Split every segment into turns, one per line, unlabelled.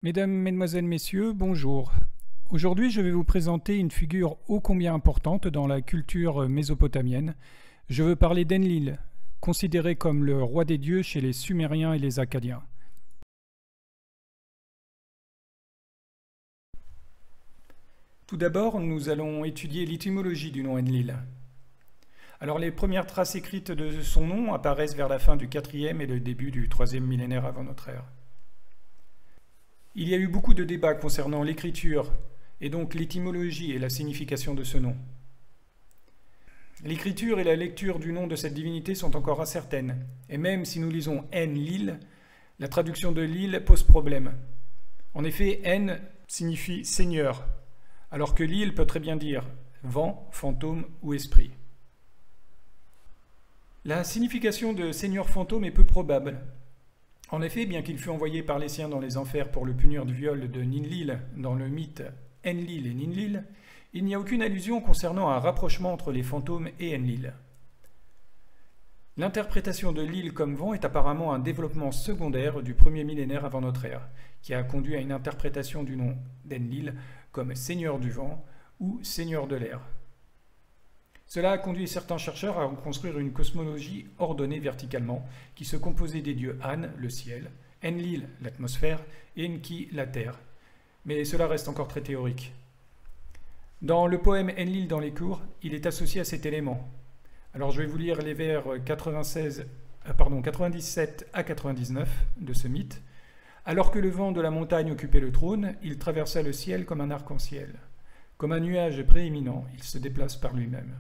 Mesdames, Mesdemoiselles, Messieurs, bonjour. Aujourd'hui, je vais vous présenter une figure ô combien importante dans la culture mésopotamienne. Je veux parler d'Enlil, considéré comme le roi des dieux chez les Sumériens et les Akkadiens. Tout d'abord, nous allons étudier l'étymologie du nom Enlil. Alors, les premières traces écrites de son nom apparaissent vers la fin du 4e et le début du 3e millénaire avant notre ère. Il y a eu beaucoup de débats concernant l'écriture et donc l'étymologie et la signification de ce nom. L'écriture et la lecture du nom de cette divinité sont encore incertaines, et même si nous lisons Enlil, la traduction de Lil pose problème. En effet, En signifie Seigneur, alors que Lil peut très bien dire vent, fantôme ou esprit. La signification de Seigneur fantôme est peu probable. En effet, bien qu'il fût envoyé par les siens dans les enfers pour le punir du viol de Ninlil dans le mythe Enlil et Ninlil, il n'y a aucune allusion concernant un rapprochement entre les fantômes et Enlil. L'interprétation de Lil comme vent est apparemment un développement secondaire du premier millénaire avant notre ère, qui a conduit à une interprétation du nom d'Enlil comme Seigneur du vent ou Seigneur de l'air. Cela a conduit certains chercheurs à construire une cosmologie ordonnée verticalement, qui se composait des dieux An, le ciel, Enlil, l'atmosphère, et Enki, la terre. Mais cela reste encore très théorique. Dans le poème Enlil dans les cours, il est associé à cet élément. Alors je vais vous lire les vers 97 à 99 de ce mythe. Alors que le vent de la montagne occupait le trône, il traversa le ciel comme un arc-en-ciel. Comme un nuage prééminent, il se déplace par lui-même.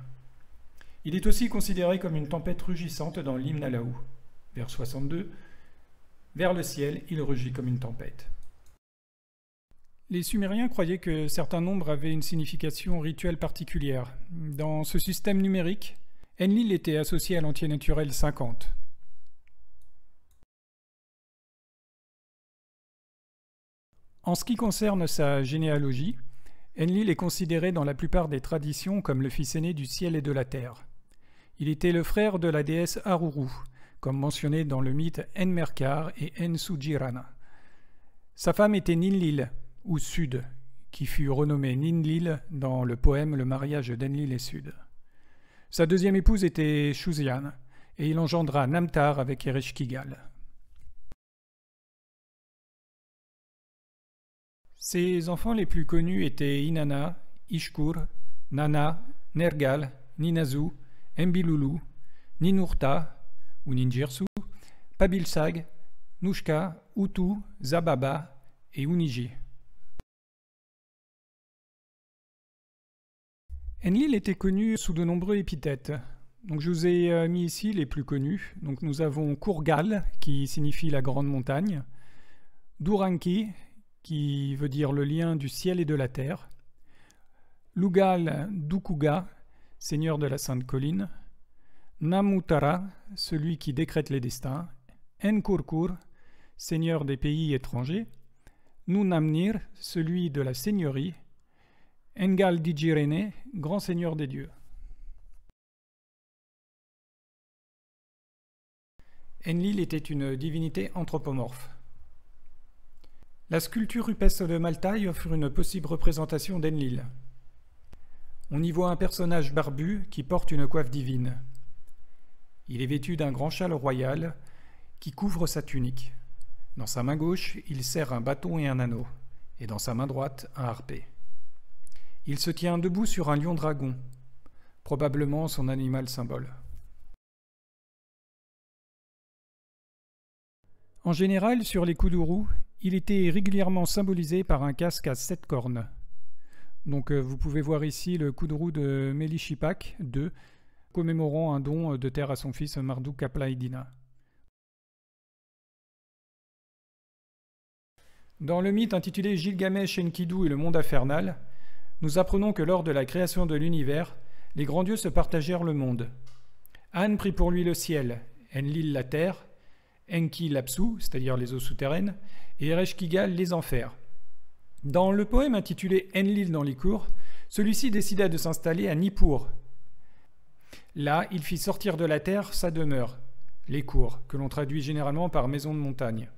Il est aussi considéré comme une tempête rugissante dans l'hymne à Laou. Vers 62, vers le ciel, il rugit comme une tempête. Les Sumériens croyaient que certains nombres avaient une signification rituelle particulière. Dans ce système numérique, Enlil était associé à l'entier naturel 50. En ce qui concerne sa généalogie, Enlil est considéré dans la plupart des traditions comme le fils aîné du ciel et de la terre. Il était le frère de la déesse Aruru, comme mentionné dans le mythe Enmerkar et Ensujirana. Sa femme était Ninlil, ou Sud, qui fut renommée Ninlil dans le poème Le mariage d'Enlil et Sud. Sa deuxième épouse était Shuzian, et il engendra Namtar avec Ereshkigal. Ses enfants les plus connus étaient Inanna, Ishkur, Nana, Nergal, Ninazu, Mbilulu, Ninurta ou Ninjirsu, Pabilsag, Nushka, Utu, Zababa et Uniji. Enlil était connu sous de nombreux épithètes. Donc je vous ai mis ici les plus connus. Donc nous avons Kurgal, qui signifie la grande montagne, Duranki, qui veut dire le lien du ciel et de la terre, Lugal Dukuga, seigneur de la Sainte Colline, Namutara, celui qui décrète les destins, Nkurkur, seigneur des pays étrangers, Nunamnir, celui de la seigneurie, Engal Dijirene, grand seigneur des dieux. Enlil était une divinité anthropomorphe. La sculpture rupestre de Maltaï offre une possible représentation d'Enlil. On y voit un personnage barbu qui porte une coiffe divine. Il est vêtu d'un grand châle royal qui couvre sa tunique. Dans sa main gauche, il serre un bâton et un anneau, et dans sa main droite, un harpé. Il se tient debout sur un lion-dragon, probablement son animal symbole. En général, sur les kudurus, il était régulièrement symbolisé par un casque à 7 cornes. Donc vous pouvez voir ici le kuduru de Melishipak II, commémorant un don de terre à son fils Marduk Kaplaïdina. Dans le mythe intitulé Gilgamesh, Enkidu et le monde infernal, nous apprenons que lors de la création de l'univers, les grands dieux se partagèrent le monde. An prit pour lui le ciel, Enlil la terre, Enki l'Apsu, c'est-à-dire les eaux souterraines, et Ereshkigal les enfers. Dans le poème intitulé Enlil dans les cours, celui-ci décida de s'installer à Nippur. Là, il fit sortir de la terre sa demeure, les cours, que l'on traduit généralement par maison de montagne.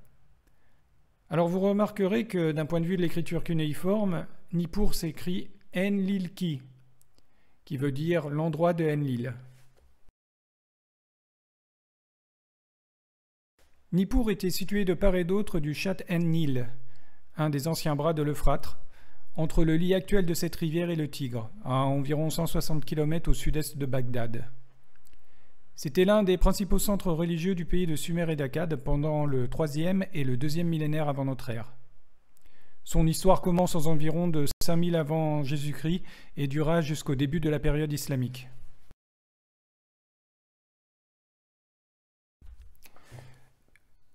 Alors vous remarquerez que d'un point de vue de l'écriture cunéiforme, Nippur s'écrit Enlil-ki, qui veut dire l'endroit de Enlil. Nippur était situé de part et d'autre du Chat En-Nil, un des anciens bras de l'Euphrate, entre le lit actuel de cette rivière et le Tigre, à environ 160 km au sud-est de Bagdad. C'était l'un des principaux centres religieux du pays de Sumer et d'Akkad pendant le 3e et le 2e millénaire avant notre ère. Son histoire commence aux environs de 5000 avant Jésus-Christ et dura jusqu'au début de la période islamique.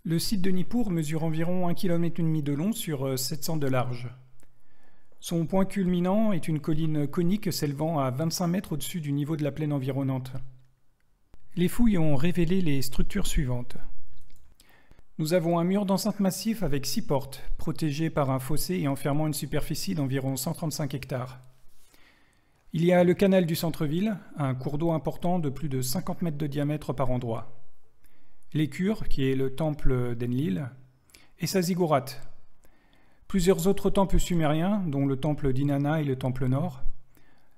Le site de Nippur mesure environ 1,5 km de long sur 700 de large. Son point culminant est une colline conique s'élevant à 25 mètres au-dessus du niveau de la plaine environnante. Les fouilles ont révélé les structures suivantes. Nous avons un mur d'enceinte massif avec 6 portes, protégées par un fossé et enfermant une superficie d'environ 135 hectares. Il y a le canal du centre-ville, un cours d'eau important de plus de 50 mètres de diamètre par endroit. L'Écure, qui est le temple d'Enlil, et sa ziggourate. Plusieurs autres temples sumériens, dont le temple d'Inanna et le temple nord,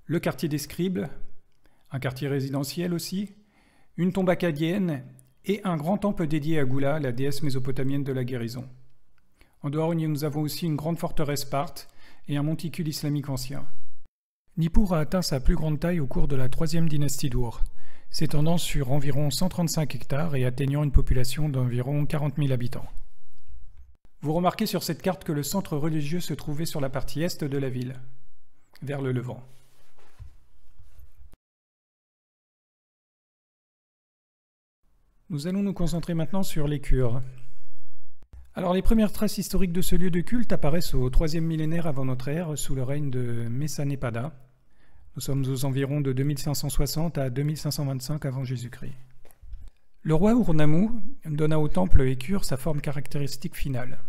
le quartier des scribes, un quartier résidentiel aussi, une tombe akkadienne et un grand temple dédié à Gula, la déesse mésopotamienne de la guérison. En dehors, nous avons aussi une grande forteresse parthe et un monticule islamique ancien. Nippur a atteint sa plus grande taille au cours de la 3e dynastie d'Ur, s'étendant sur environ 135 hectares et atteignant une population d'environ 40 000 habitants. Vous remarquez sur cette carte que le centre religieux se trouvait sur la partie est de la ville, vers le Levant. Nous allons nous concentrer maintenant sur l'Écure. Alors les premières traces historiques de ce lieu de culte apparaissent au 3e millénaire avant notre ère, sous le règne de Messanepada. Nous sommes aux environs de 2560 à 2525 avant Jésus-Christ. Le roi Urnammu donna au temple Écure sa forme caractéristique finale.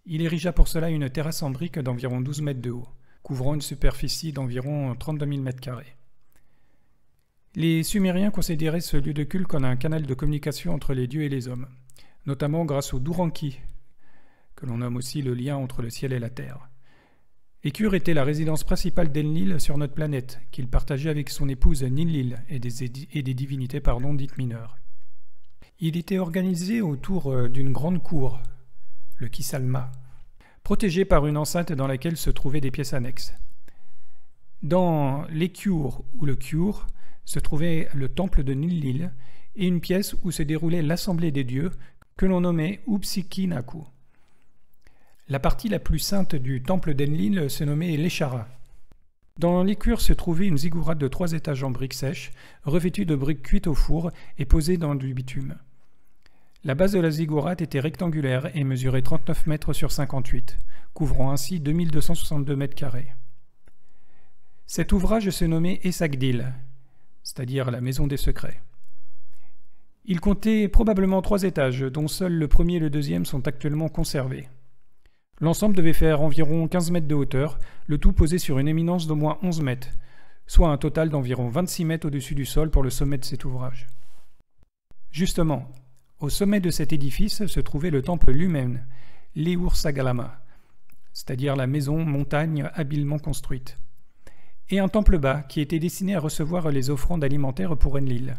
Il érigea pour cela une terrasse en briques d'environ 12 mètres de haut, couvrant une superficie d'environ 32 000 mètres carrés. Les Sumériens considéraient ce lieu de culte comme un canal de communication entre les dieux et les hommes, notamment grâce au Duranki, que l'on nomme aussi le lien entre le ciel et la terre. Écure était la résidence principale d'Enlil sur notre planète, qu'il partageait avec son épouse Ninlil et des divinités dites mineures. Il était organisé autour d'une grande cour, le Kisalma, protégée par une enceinte dans laquelle se trouvaient des pièces annexes. Dans l'Écure ou le Cure se trouvait le temple de Ninlil et une pièce où se déroulait l'assemblée des dieux que l'on nommait Upsikinaku. La partie la plus sainte du temple d'Enlil se nommait l'Eshara. Dans l'Écure se trouvait une ziggourate de 3 étages en briques sèches, revêtue de briques cuites au four et posée dans du bitume. La base de la ziggourate était rectangulaire et mesurait 39 mètres sur 58, couvrant ainsi 2262 mètres carrés. Cet ouvrage se nommait Esagdil, c'est-à-dire la maison des secrets. Il comptait probablement 3 étages, dont seuls le premier et le deuxième sont actuellement conservés. L'ensemble devait faire environ 15 mètres de hauteur, le tout posé sur une éminence d'au moins 11 mètres, soit un total d'environ 26 mètres au-dessus du sol pour le sommet de cet ouvrage. Justement, au sommet de cet édifice se trouvait le temple lui-même, l'Eur-Sagalama, c'est-à-dire la maison montagne habilement construite, et un temple bas qui était destiné à recevoir les offrandes alimentaires pour Enlil.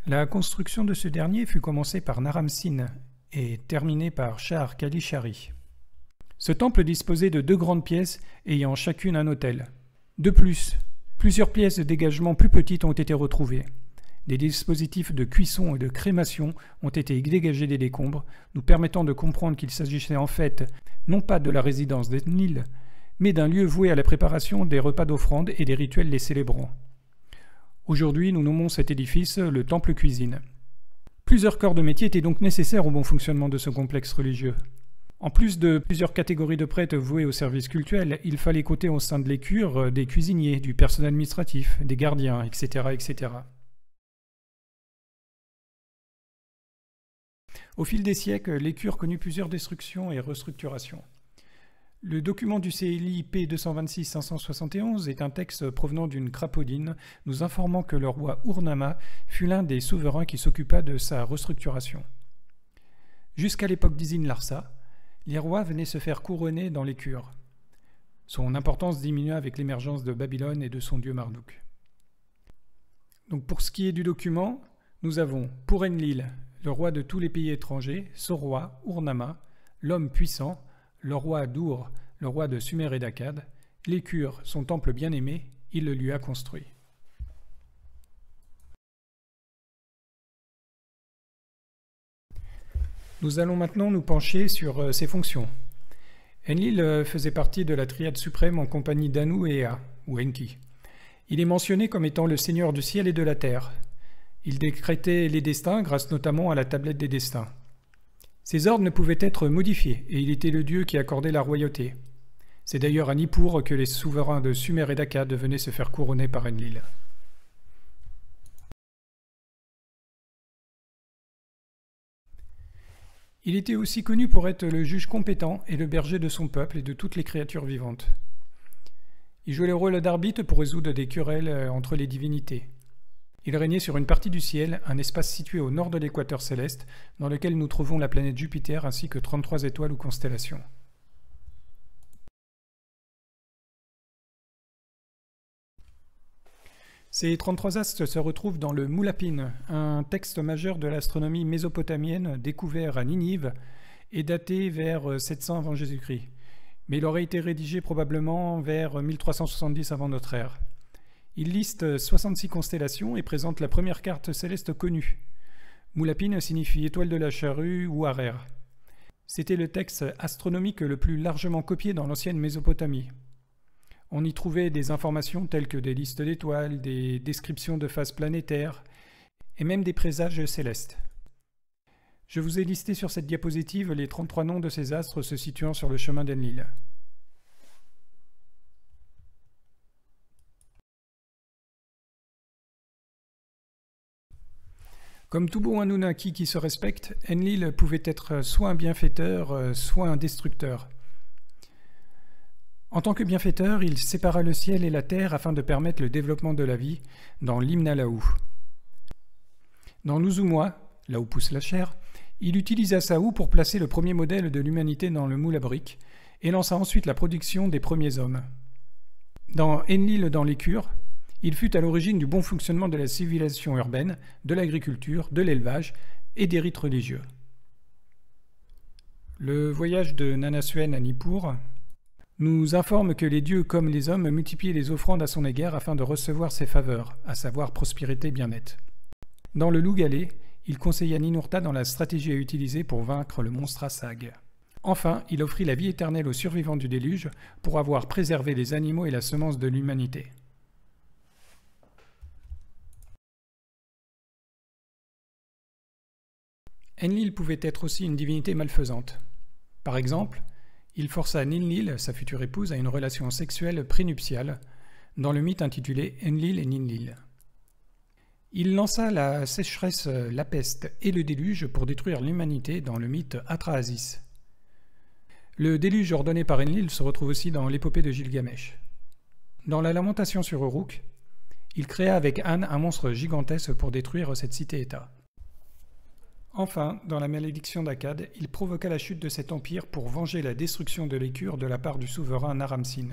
La construction de ce dernier fut commencée par Naram-Sin et terminée par Shah Kalishari. Ce temple disposait de 2 grandes pièces ayant chacune un autel. De plus, plusieurs pièces de dégagement plus petites ont été retrouvées. Des dispositifs de cuisson et de crémation ont été dégagés des décombres, nous permettant de comprendre qu'il s'agissait en fait non pas de la résidence d'Enlil, mais d'un lieu voué à la préparation des repas d'offrande et des rituels les célébrant. Aujourd'hui, nous nommons cet édifice le temple cuisine. Plusieurs corps de métier étaient donc nécessaires au bon fonctionnement de ce complexe religieux. En plus de plusieurs catégories de prêtres voués au service cultuel, il fallait compter au sein de l'Écure des cuisiniers, du personnel administratif, des gardiens, etc., etc. Au fil des siècles, l'Écure connut plusieurs destructions et restructurations. Le document du CLI P226-571 est un texte provenant d'une crapaudine nous informant que le roi Urnama fut l'un des souverains qui s'occupa de sa restructuration. Jusqu'à l'époque d'Isin-Larsa, les rois venaient se faire couronner dans les cures. Son importance diminua avec l'émergence de Babylone et de son dieu Marduk. Donc pour ce qui est du document, nous avons pour Enlil, le roi de tous les pays étrangers, son roi, Ur-Nama, l'homme puissant, le roi d'Ur, le roi de Sumer et d'Akkad, les cures, son temple bien-aimé, il le lui a construit. Nous allons maintenant nous pencher sur ses fonctions. Enlil faisait partie de la triade suprême en compagnie d'Anu et Ea, ou Enki. Il est mentionné comme étant le seigneur du ciel et de la terre. Il décrétait les destins grâce notamment à la tablette des destins. Ses ordres ne pouvaient être modifiés et il était le dieu qui accordait la royauté. C'est d'ailleurs à Nippur que les souverains de Sumer et d'Akkad venaient se faire couronner par Enlil. Il était aussi connu pour être le juge compétent et le berger de son peuple et de toutes les créatures vivantes. Il jouait le rôle d'arbitre pour résoudre des querelles entre les divinités. Il régnait sur une partie du ciel, un espace situé au nord de l'équateur céleste, dans lequel nous trouvons la planète Jupiter ainsi que 33 étoiles ou constellations. Ces 33 astres se retrouvent dans le Moulapin, un texte majeur de l'astronomie mésopotamienne découvert à Ninive et daté vers 700 avant Jésus-Christ. Mais il aurait été rédigé probablement vers 1370 avant notre ère. Il liste 66 constellations et présente la première carte céleste connue. Moulapin signifie étoile de la charrue ou Harer. C'était le texte astronomique le plus largement copié dans l'ancienne Mésopotamie. On y trouvait des informations telles que des listes d'étoiles, des descriptions de phases planétaires et même des présages célestes. Je vous ai listé sur cette diapositive les 33 noms de ces astres se situant sur le chemin d'Enlil. Comme tout bon Anunnaki qui se respecte, Enlil pouvait être soit un bienfaiteur, soit un destructeur. En tant que bienfaiteur, il sépara le ciel et la terre afin de permettre le développement de la vie dans l'Imnalahu. Dans l'Uzumwa, là où pousse la chair, il utilisa sa houe pour placer le premier modèle de l'humanité dans le moule à briques et lança ensuite la production des premiers hommes. Dans Enlil dans les cures, il fut à l'origine du bon fonctionnement de la civilisation urbaine, de l'agriculture, de l'élevage et des rites religieux. Le voyage de Nanasuen à Nippur nous informe que les dieux comme les hommes multipliaient les offrandes à son égard afin de recevoir ses faveurs, à savoir prospérité et bien-être. Dans le Loup-Galé, il conseilla Ninurta dans la stratégie à utiliser pour vaincre le monstre Assag. Enfin, il offrit la vie éternelle aux survivants du déluge pour avoir préservé les animaux et la semence de l'humanité. Enlil pouvait être aussi une divinité malfaisante. Par exemple, il força Ninlil, sa future épouse, à une relation sexuelle prénuptiale, dans le mythe intitulé Enlil et Ninlil. Il lança la sécheresse, la peste et le déluge pour détruire l'humanité dans le mythe Atrahasis. Le déluge ordonné par Enlil se retrouve aussi dans l'épopée de Gilgamesh. Dans la lamentation sur Uruk, il créa avec An un monstre gigantesque pour détruire cette cité-État. Enfin, dans la malédiction d'Akkad, il provoqua la chute de cet empire pour venger la destruction de l'Écure de la part du souverain Naram-Sin.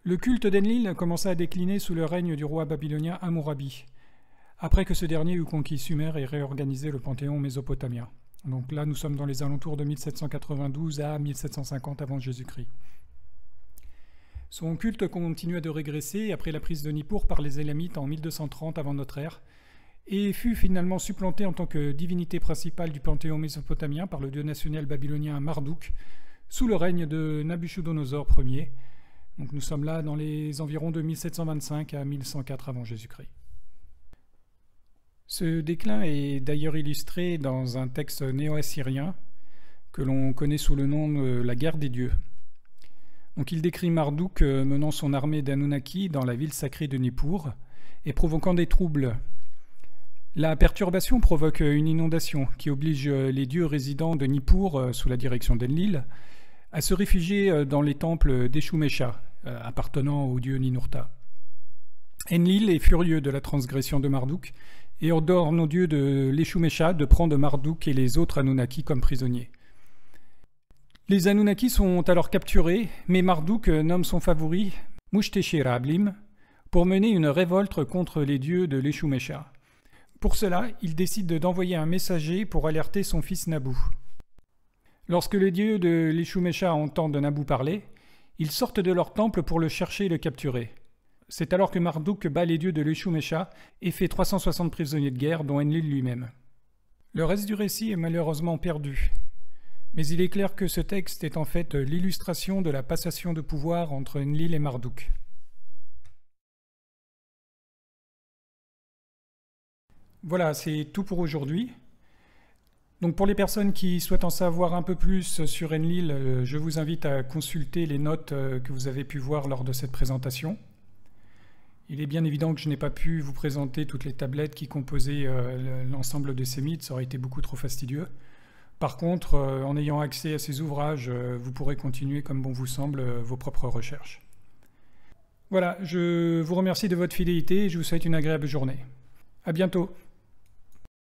Le culte d'Enlil commença à décliner sous le règne du roi babylonien Hammurabi, après que ce dernier eut conquis Sumer et réorganisé le panthéon mésopotamien. Donc là, nous sommes dans les alentours de 1792 à 1750 avant Jésus-Christ. Son culte continua de régresser après la prise de Nippur par les Élamites en 1230 avant notre ère et fut finalement supplanté en tant que divinité principale du panthéon mésopotamien par le dieu national babylonien Marduk sous le règne de Nabuchodonosor Ier. Donc nous sommes là dans les environs de 1725 à 1104 avant Jésus-Christ. Ce déclin est d'ailleurs illustré dans un texte néo-assyrien que l'on connaît sous le nom de la guerre des dieux. Donc il décrit Marduk menant son armée d'Anunnaki dans la ville sacrée de Nippur et provoquant des troubles. La perturbation provoque une inondation qui oblige les dieux résidents de Nippur sous la direction d'Enlil à se réfugier dans les temples d'Eshumesha, appartenant au dieu Ninurta. Enlil est furieux de la transgression de Marduk et ordonne aux dieux de l'Eshumesha de prendre Marduk et les autres Anunnaki comme prisonniers. Les Anunnaki sont alors capturés, mais Marduk nomme son favori, Mushteshirablim, pour mener une révolte contre les dieux de l'Eshumesha. Pour cela, il décide d'envoyer un messager pour alerter son fils Nabu. Lorsque les dieux de l'Eshumesha entendent Nabu parler, ils sortent de leur temple pour le chercher et le capturer. C'est alors que Marduk bat les dieux de l'Eshumesha et fait 360 prisonniers de guerre, dont Enlil lui-même. Le reste du récit est malheureusement perdu. Mais il est clair que ce texte est en fait l'illustration de la passation de pouvoir entre Enlil et Marduk. Voilà, c'est tout pour aujourd'hui. Donc pour les personnes qui souhaitent en savoir un peu plus sur Enlil, je vous invite à consulter les notes que vous avez pu voir lors de cette présentation. Il est bien évident que je n'ai pas pu vous présenter toutes les tablettes qui composaient l'ensemble de ces mythes, ça aurait été beaucoup trop fastidieux. Par contre, en ayant accès à ces ouvrages, vous pourrez continuer comme bon vous semble vos propres recherches. Voilà, je vous remercie de votre fidélité et je vous souhaite une agréable journée. À bientôt.